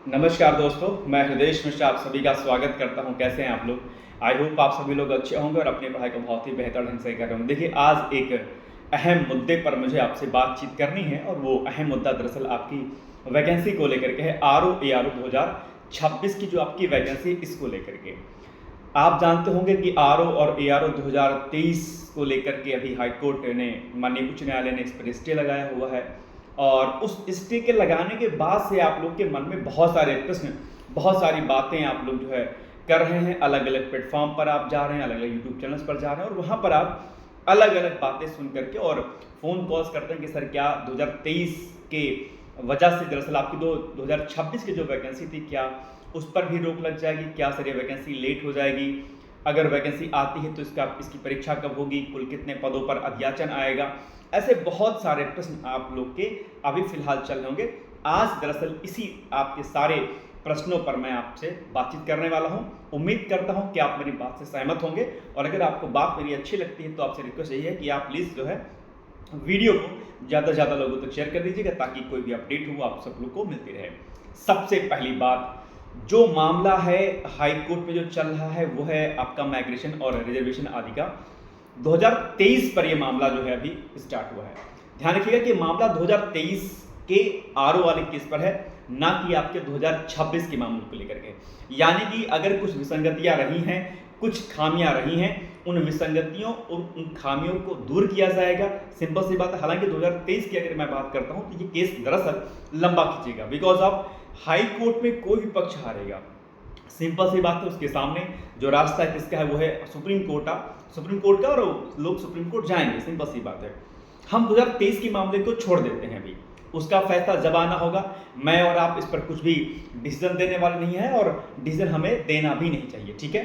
नमस्कार दोस्तों, मैं हृदयेश मिश्रा आप सभी का स्वागत करता हूं। कैसे हैं आप लोग? आई होप आप सभी लोग अच्छे होंगे और अपनी पढ़ाई को बहुत ही बेहतर ढंग से कर रहे होंगे। देखिए, आज एक अहम मुद्दे पर मुझे आपसे बातचीत करनी है और वो अहम मुद्दा दरअसल आपकी वैकेंसी को लेकर के है। आरओ 2026 की जो आपकी वैकेंसी इसको लेकर के। आप जानते होंगे कि आरओ और एआरओ 2023 को लेकर के अभी हाईकोर्ट ने, माननीय उच्च न्यायालय ने इस पर स्टे लगाया हुआ है और उस स्टे के लगाने के बाद से आप लोग के मन में बहुत सारे प्रश्न, बहुत सारी बातें आप लोग जो है कर रहे हैं। अलग अलग प्लेटफॉर्म पर आप जा रहे हैं, अलग अलग यूट्यूब चैनल्स पर जा रहे हैं और वहाँ पर आप अलग अलग बातें सुन करके और फ़ोन कॉल्स करते हैं कि सर क्या 2023 के वजह से दरअसल आपकी 2026 की जो वैकेंसी थी, क्या उस पर भी रोक लग जाएगी? क्या सर ये वैकेंसी लेट हो जाएगी? अगर वैकेंसी आती है तो इसकी परीक्षा कब होगी? कुल कितने पदों पर अध्याचन आएगा? ऐसे बहुत सारे प्रश्न आप लोग के अभी फिलहाल चल रहे होंगे। आज दरअसल इसी आपके सारे प्रश्नों पर मैं आपसे बातचीत करने वाला हूं। उम्मीद करता हूं कि आप मेरी बात से सहमत होंगे और अगर आपको बात मेरी अच्छी लगती है तो आपसे रिक्वेस्ट यही है कि आप प्लीज़ जो है वीडियो को ज़्यादा से ज़्यादा लोगों तक शेयर कर दीजिएगा ताकि कोई भी अपडेट हो आप सब लोग को मिलती रहे। सबसे पहली बात, जो मामला है हाई कोर्ट में जो चल रहा है वो है आपका माइग्रेशन और रिजर्वेशन आदि का। 2023 पर ये मामला जो है अभी स्टार्ट हुआ है। ध्यान रखिएगा कि मामला 2023 के आरओ वाले केस पर है, ना कि आपके 2026 के मामले को लेकर के। यानी कि अगर कुछ विसंगतियां रही हैं, कुछ खामियां रही हैं, उन विसंगतियों और उन खामियों को दूर किया जाएगा। सिंपल सी बात है। हालांकि 2023 की अगर मैं बात करता हूं तो ये केस दरअसल लंबा खींचेगा, बिकॉज ऑफ हाई कोर्ट में कोई भी पक्ष हारेगा। सिंपल सी बात है, उसके सामने जो रास्ता है किसका है, वो है सुप्रीम कोर्ट का और लोग सुप्रीम कोर्ट जाएंगे। सिंपल सी बात है। हम 2023 के मामले को छोड़ देते हैं अभी, उसका फैसला जब आना होगा। मैं और आप इस पर कुछ भी डिसीजन देने वाले नहीं है और डिसीजन हमें देना भी नहीं चाहिए, ठीक है।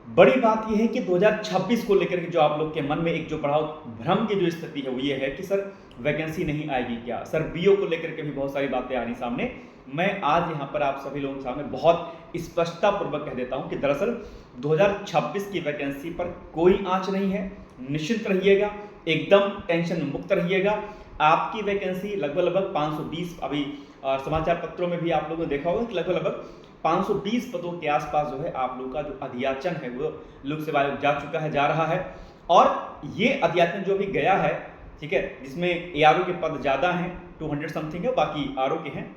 बड़ी बात यह है कि 2026 को लेकर के जो आप लोग के मन में एक जो बड़ा भ्रम की जो स्थिति है वो ये है कि सर वैकेंसी नहीं आएगी क्या? सर बीओ को लेकर के भी बहुत सारी बातें आ रही सामने। मैं आज यहाँ पर आप सभी लोगों के सामने बहुत स्पष्टता पूर्वक कह देता हूँ कि दरअसल 2026 की वैकेंसी पर कोई आंच नहीं है। निश्चिंत रहिएगा, एकदम टेंशन मुक्त रहिएगा। आपकी वैकेंसी लगभग 520, अभी समाचार पत्रों में भी आप लोगों ने देखा होगा कि लगभग 520 पदों के आसपास जो है आप लोग का जो अध्याचन है वो लोक सेवा आयोग जा चुका है, जा रहा है। और ये अध्याचन जो भी गया है, ठीक है, जिसमें एआरओ के पद ज़्यादा हैं, 200 समथिंग है, बाकी आरओ के हैं।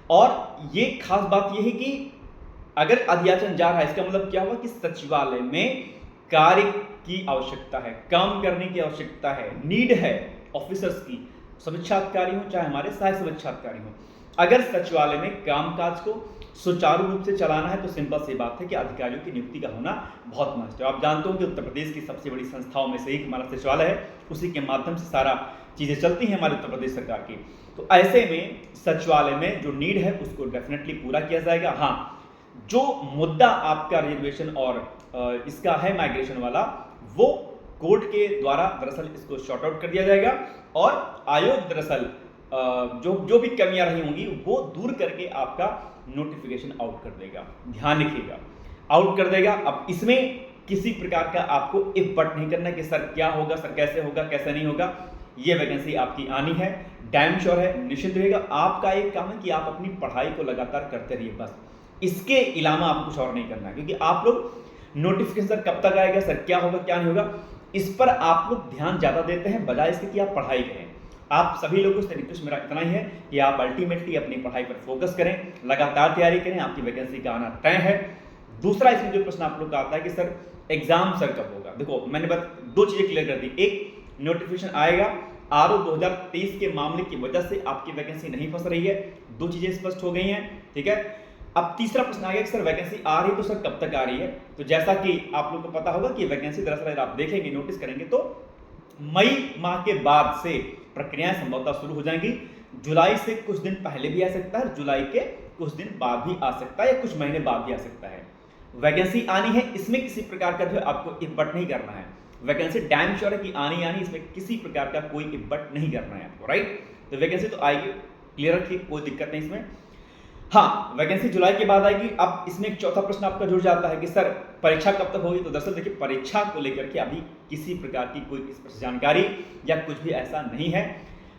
और ये खास बात ये है कि अगर अध्याचन जा रहा है इसका मतलब क्या हुआ कि सचिवालय में कार्य की आवश्यकता है, काम करने की आवश्यकता है, नीड है ऑफिसर्स की, समीक्षा अधिकारी हो चाहे हमारे सहायक समीक्षा अधिकारी हो। अगर सचिवालय में कामकाज को सुचारू रूप से चलाना है तो सिंपल सी बात है कि अधिकारियों की नियुक्ति का होना बहुत मस्ट है। आप जानते हो कि उत्तर प्रदेश की सबसे बड़ी संस्थाओं में से एक हमारा सचिवालय है, उसी के माध्यम से सारा चीज़ें चलती हैं हमारे उत्तर प्रदेश सरकार की। तो ऐसे में सचिवालय में जो नीड है उसको डेफिनेटली पूरा किया जाएगा। हाँ, जो मुद्दा आपका रिजर्वेशन और इसका है माइग्रेशन वाला, वो कोर्ट के द्वारा दरअसल इसको शॉर्ट आउट कर दिया जाएगा और आयोग दरअसल जो भी कमियां रही होंगी वो दूर करके आपका नोटिफिकेशन आउट कर देगा। ध्यान रखिएगा, आउट कर देगा। अब इसमें किसी प्रकार का आपको इफ बट नहीं करना कि सर क्या होगा, सर कैसे होगा, कैसे नहीं होगा। ये वैकेंसी आपकी आनी है, डैम श्योर है, निश्चित रहेगा। आपका एक काम है कि आप अपनी पढ़ाई को लगातार करते रहिए, बस इसके अलावा आपको कुछ और नहीं करना है। क्योंकि आप लोग नोटिफिकेशन कब तक आएगा, सर क्या होगा क्या नहीं होगा, इस पर आप लोग ध्यान ज़्यादा देते हैं बजाय इसके कि आप पढ़ाई करें। आप सभी लोगों से रिक्वेस्ट मेरा इतना ही है कि आप अल्टीमेटली अपनी पढ़ाई पर फोकस करें, लगातार तैयारी करें, आपकी वैकेंसी का आना तय है। दूसरा इसमें जो प्रश्न आप लोग का आता है कि सर एग्जाम सर कब होगा, देखो मैंने बस दो चीज़ें क्लियर कर दी। एक, नोटिफिकेशन आएगा, आरओ 2023 के मामले की वजह से आपकी वैकेंसी नहीं फंस रही है, दो चीज़ें स्पष्ट हो गई हैं, ठीक है। अब तीसरा प्रश्न आ गया कि सर वैकेंसी आ रही है तो सर कब तक आ रही है। तो जैसा कि आप लोग को पता होगा कि वैकेंसी दरअसल अगर आप देखेंगे, नोटिस करेंगे तो मई माह के बाद से प्रक्रियाएं संभवतः शुरू हो जाएंगी। जुलाई से कुछ दिन पहले भी आ सकता है, जुलाई के कुछ दिन बाद भी आ सकता है या कुछ महीने बाद भी आ सकता है। वैकेंसी आनी है, इसमें किसी प्रकार का जो है आपको इब्बट नहीं करना है। वैकेंसी डैम श्योर है कि आनी आनी, इसमें किसी प्रकार का कोई इब्बट नहीं करना है आपको, राइट। तो वैकेंसी तो आएगी, क्लियर रखिए, कोई दिक्कत नहीं इसमें। हाँ, वैकेंसी जुलाई के बाद आएगी। अब इसमें एक चौथा प्रश्न आपका जुड़ जाता है कि सर परीक्षा कब तक होगी। तो दरअसल देखिए, परीक्षा को लेकर के अभी किसी प्रकार की कोई स्पष्ट जानकारी या कुछ भी ऐसा नहीं है।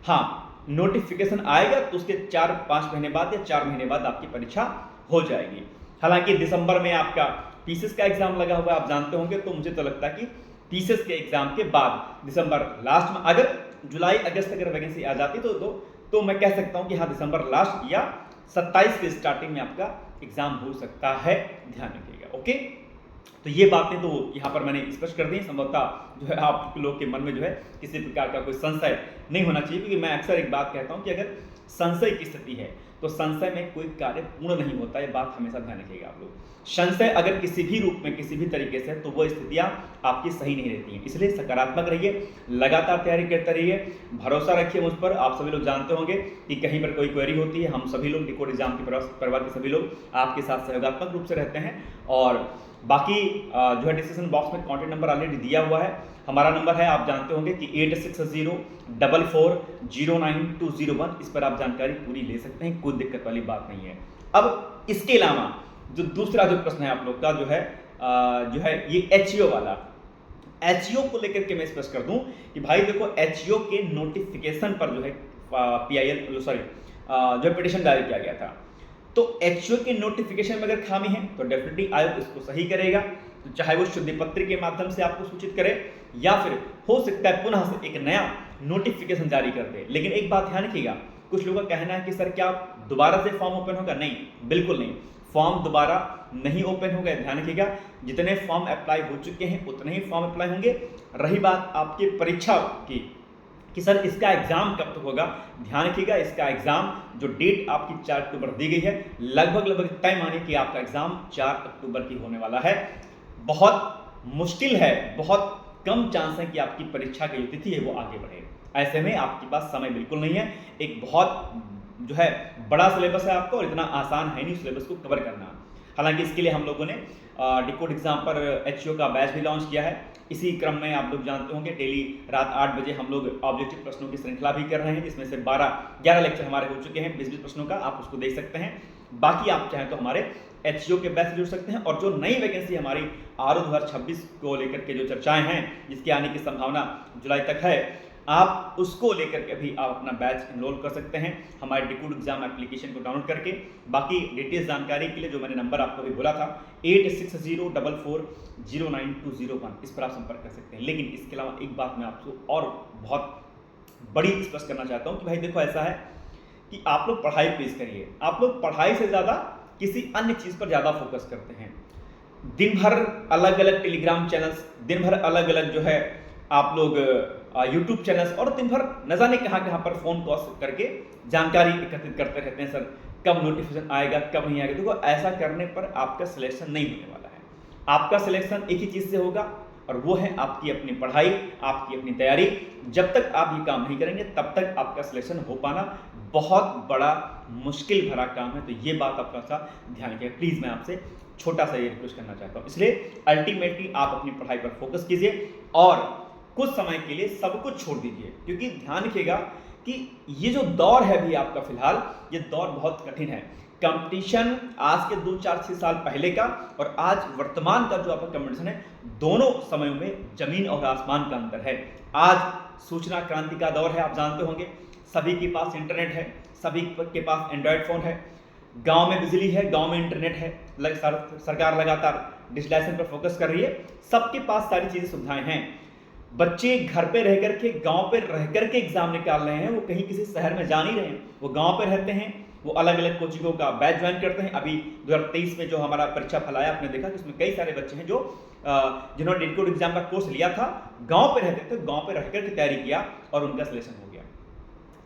हाँ, नोटिफिकेशन आएगा तो उसके 4-5 महीने बाद या 4 महीने बाद आपकी परीक्षा हो जाएगी। हालांकि दिसंबर में आपका पीसीएस का एग्जाम लगा हुआ है, आप जानते होंगे, तो मुझे तो लगता है कि पीसीएस के एग्जाम के बाद दिसंबर लास्ट में अगर जुलाई अगस्त अगर वैकेंसी आ जाती तो मैं कह सकता हूं कि हाँ दिसंबर लास्ट या 27 के स्टार्टिंग में आपका एग्जाम हो सकता है, ध्यान रखिएगा। ओके, तो ये बातें तो यहाँ पर मैंने स्पष्ट कर दी। संभवतः जो है आप लोग के मन में जो है किसी प्रकार का कोई संशय नहीं होना चाहिए, क्योंकि मैं अक्सर एक बात कहता हूँ कि अगर संशय की स्थिति है तो संशय में कोई कार्य पूर्ण नहीं होता, ये बात हमेशा ध्यान रखिएगा आप लोग। संशय अगर किसी भी रूप में किसी भी तरीके से, तो वो स्थितियां आपकी सही नहीं रहती हैं। इसलिए सकारात्मक रहिए, लगातार तैयारी करते रहिए, भरोसा रखिए मुझ पर। आप सभी लोग जानते होंगे कि कहीं पर कोई क्वेरी होती है, हम सभी लोग डिकोड एग्जाम के परिवार के सभी लोग आपके साथ सहयोगात्मक रूप से रहते हैं। और बाकी जो है डिस्क्रिप्शन बॉक्स में कॉन्टैक्ट नंबर ऑलरेडी दिया हुआ है, हमारा नंबर है, आप जानते होंगे कि 8604409201। इस पर आप जानकारी पूरी ले सकते हैं, कोई दिक्कत वाली बात नहीं है। अब इसके अलावा जो दूसरा जो प्रश्न है आप लोग का जो है ये एचईओ वाला, एचईओ को लेकर के मैं स्पष्ट कर दूं कि भाई देखो, एचईओ के नोटिफिकेशन पर जो है जो पिटीशन दायर किया गया था, तो एचईओ के नोटिफिकेशन में अगर खामी है तो डेफिनेटली आयोग इसको सही करेगा। तो चाहे वो शुद्धि पत्र के माध्यम से आपको सूचित करे या फिर हो सकता है पुनः से एक नया नोटिफिकेशन जारी कर दे। लेकिन एक बात ध्यान रखिएगा, कुछ लोगों का कहना है कि सर क्या दोबारा से फॉर्म ओपन होगा? नहीं, बिल्कुल नहीं, फॉर्म दोबारा नहीं ओपन होगा। ध्यान रखिएगा, जितने फॉर्म अप्लाई हो चुके हैं उतने ही फॉर्म अप्लाई होंगे। रही बात आपकी परीक्षा की कि सर इसका एग्जाम कब तक होगा, ध्यान रखिएगा, इसका एग्जाम जो डेट आपकी 4 अक्टूबर दी गई है, लगभग तय मानिए कि आपका एग्जाम 4 अक्टूबर की होने वाला है। बहुत मुश्किल है, बहुत कम चांस है कि आपकी परीक्षा की जो तिथि है वो आगे बढ़े। ऐसे में आपके पास समय बिल्कुल नहीं है। एक बहुत जो है बड़ा सिलेबस है आपको, और इतना आसान है नहीं सिलेबस को कवर करना। हालांकि इसके लिए हम लोगों ने डिकोड एग्जाम पर एचईओ का बैच भी लॉन्च किया है। इसी क्रम में आप लोग जानते होंगे डेली रात 8 बजे हम लोग ऑब्जेक्टिव प्रश्नों की श्रृंखला भी कर रहे हैं, जिसमें से 12-11 लेक्चर हमारे हो चुके हैं 20-20 प्रश्नों का, आप उसको देख सकते हैं। बाकी आप चाहें तो हमारे एचईओ के बैच से जुड़ सकते हैं। और जो नई वैकेंसी हमारी आरओ 2026 को लेकर के जो चर्चाएं हैं, जिसके आने की संभावना जुलाई तक है, आप उसको लेकर के भी आप अपना बैच इनरोल कर सकते हैं हमारे डिकोड एग्जाम एप्लीकेशन को डाउनलोड करके। बाकी डिटेल्स जानकारी के लिए जो मैंने नंबर आपको अभी बोला था 8604409201, इस पर आप संपर्क कर सकते हैं। लेकिन इसके अलावा एक बात मैं आपको और बहुत बड़ी स्पष्ट करना चाहता हूँ कि भाई देखो, ऐसा है कि आप लोग पढ़ाई प्लीज करिए। आप लोग पढ़ाई से ज़्यादा किसी अन्य चीज़ पर ज़्यादा फोकस करते हैं। दिन भर अलग अलग टेलीग्राम चैनल्स, दिन भर अलग अलग जो है आप लोग यूट्यूब चैनल्स, और दिन भर न जाने कहाँ पर फोन कॉल करके जानकारी एकत्रित करते रहते हैं, सर कब नोटिफिकेशन आएगा, कब नहीं आएगा। देखो, ऐसा करने पर आपका सिलेक्शन नहीं होने वाला है। आपका सिलेक्शन एक ही चीज़ से होगा, और वो है आपकी अपनी पढ़ाई, आपकी अपनी तैयारी। जब तक आप ये काम नहीं करेंगे तब तक आपका सिलेक्शन हो पाना बहुत बड़ा मुश्किल भरा काम है। तो ये बात आपका सा ध्यान रखिए प्लीज़, मैं आपसे छोटा सा ये रिक्वेस्ट करना चाहता हूँ। इसलिए अल्टीमेटली आप अपनी पढ़ाई पर फोकस कीजिए और कुछ समय के लिए सब कुछ छोड़ दीजिए, क्योंकि ध्यान रखिएगा कि ये जो दौर है भी आपका फिलहाल, ये दौर बहुत कठिन है। कंपटीशन आज के 2-4-6 साल पहले का और आज वर्तमान का जो आपका कंपटीशन है, दोनों समयों में जमीन और आसमान का अंतर है। आज सूचना क्रांति का दौर है, आप जानते होंगे, सभी के पास इंटरनेट है, सभी के पास एंड्रॉयड फ़ोन है, गांव में बिजली है, गांव में इंटरनेट है, सरकार लगातार डिजिटलाइजेशन पर फोकस कर रही है, सबके पास सारी चीज़ें सुविधाएं हैं। बच्चे घर पे रह करके, गांव पे रह करके एग्जाम निकाल रहे हैं, वो कहीं किसी शहर में जा नहीं रहे हैं, वो गांव पे रहते हैं, वो अलग अलग कोचिंगों का बैच ज्वाइन करते हैं। अभी 2023 में जो हमारा परीक्षा फल आया, आपने देखा कि उसमें कई सारे बच्चे हैं जो जिन्होंने डिकोड एग्जाम का कोर्स लिया था, गांव पे रहते थे, गांव पे रह करके तैयारी किया और उनका सिलेक्शन हो गया।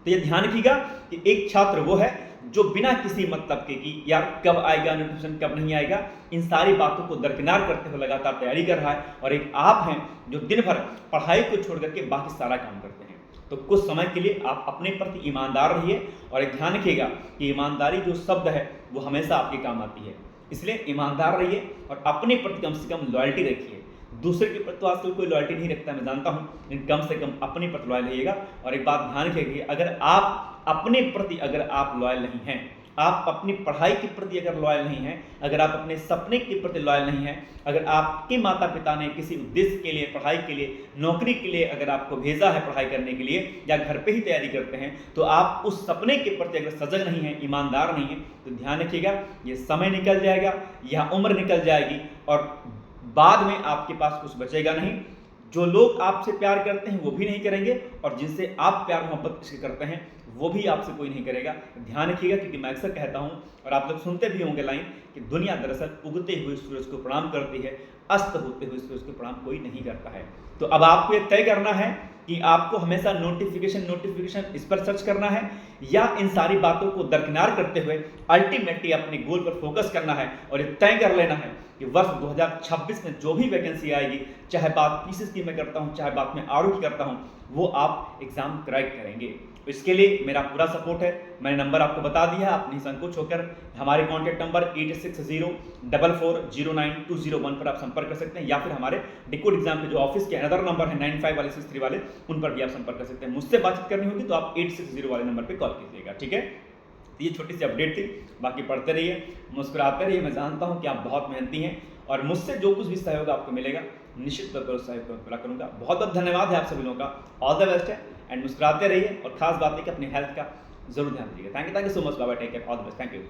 तो ये ध्यान रखिएगा कि एक छात्र वो है जो बिना किसी मतलब के कि यार कब आएगा नोटिफिकेशन, कब नहीं आएगा, इन सारी बातों को दरकिनार करते हुए लगातार तैयारी कर रहा है। और एक आप हैं जो दिन भर पढ़ाई को छोड़ करके बाकी सारा काम करते हैं। तो कुछ समय के लिए आप अपने प्रति ईमानदार रहिए, और एक ध्यान रखिएगा कि ईमानदारी जो शब्द है वो हमेशा आपके काम आती है। इसलिए ईमानदार रहिए और अपने प्रति कम से कम लॉयल्टी रखिए। दूसरे के प्रति तो आजकल कोई लॉयल्टी नहीं रखता, मैं जानता हूँ, लेकिन कम से कम अपने प्रति लॉयल रहिएगा। और एक बात ध्यान रखिए, अगर आप अपने प्रति अगर आप लॉयल नहीं हैं, आप अपनी पढ़ाई के प्रति अगर लॉयल नहीं हैं, अगर आप अपने सपने के प्रति लॉयल नहीं हैं, अगर आपके माता पिता ने किसी उद्देश्य के लिए, पढ़ाई के लिए, नौकरी के लिए अगर आपको भेजा है पढ़ाई करने के लिए, या घर पे ही तैयारी करते हैं, तो आप उस सपने के प्रति अगर सजग नहीं हैं, ईमानदार नहीं हैं, तो ध्यान रखिएगा ये समय निकल जाएगा, यह उम्र निकल जाएगी और बाद में आपके पास कुछ बचेगा नहीं। जो लोग आपसे प्यार करते हैं वो भी नहीं करेंगे, और जिनसे आप प्यार मोहब्बत करते हैं वो भी आपसे कोई नहीं करेगा। ध्यान रखिएगा, क्योंकि मैं अक्सर कहता हूं और आप लोग सुनते भी होंगे लाइन कि दुनिया दरअसल उगते हुए सूरज को प्रणाम करती है, अस्त होते हुए सूरज को प्रणाम कोई नहीं करता है। तो अब आपको ये तय करना है कि आपको हमेशा नोटिफिकेशन इस पर सर्च करना है, या इन सारी बातों को दरकिनार करते हुए अल्टीमेटली अपने गोल पर फोकस करना है और ये तय कर लेना है कि वर्ष 2026 में जो भी वैकेंसी आएगी, चाहे बात पीसीएस की मैं करता हूं, चाहे बात मैं आरओ की करता हूं, वो आप एग्जाम क्रैक करेंगे। तो इसके लिए मेरा पूरा सपोर्ट है। मैंने नंबर आपको बता दिया, आप निसंकोच होकर हमारे कॉन्टैक्ट नंबर 8604440921 पर आप संपर्क कर सकते हैं, या फिर हमारे डिकोड एग्जाम के जो ऑफिस के अनदर नंबर है 95 वाले 63 वाले, उन पर भी आप संपर्क कर सकते हैं। मुझसे बातचीत करनी होगी तो आप 860 वाले नंबर पर कॉल कीजिएगा, ठीक है। ये छोटी सी अपडेट थी, बाकी पढ़ते रहिए, मुस्कुराते रहिए। मैं जानता हूं कि आप बहुत मेहनती हैं और मुझसे जो कुछ भी सहयोग आपको मिलेगा निश्चित तौर पर उस सहयोग को पूरा करूंगा। बहुत बहुत धन्यवाद है आप सभी लोगों का, ऑल द बेस्ट है, एंड मुस्कुराते रहिए। और खास बात है कि अपनी हेल्थ का जरूर ध्यान दीजिएगा। थैंक यू सो मच, बाबा, take care, all the best, thank you.